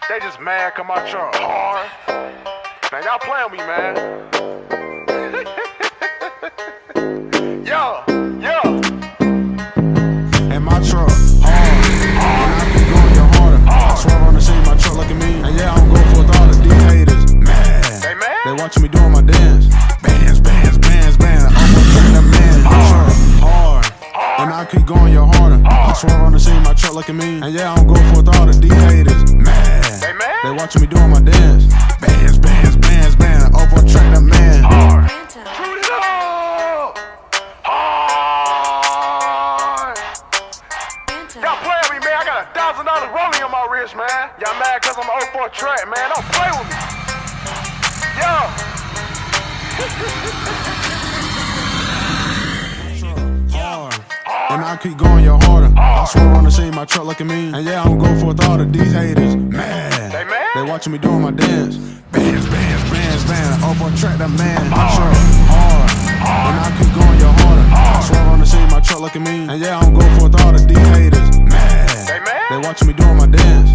They just mad cause my truck hard. Now y'all playing with me, man. Yeah. And my truck hard, and I keep going your harder. I swerve on the scene, my truck look at me, and yeah, I'm going for it all of these haters. Man, They mad? they watching me doing my dance. Bands, I'm gonna train the man. My truck hard, and I keep going your harder. I swerve on the scene, my truck look at me, and yeah, I'm going for it all of these haters. Man, They mad? they watching me doing my dance. Bands, over train the man. Hard. Shoot it up. Hard. Y'all playing with me, man. I got $1,000 rolling on my wrist, man. Y'all mad cause I'm 04 track, man. Don't play with me. Yo. Hard, and I keep going your harder. I swear on the scene, my truck look at me, and yeah, I'm going for it all of these haters. Man, They mad? they watching me doing my dance. Bands, over track the man. My truck hard, and I keep going your harder. I swear on the scene, my truck look at me, and yeah, I'm going for it all of these haters. Man, They mad? they watching me doing my dance.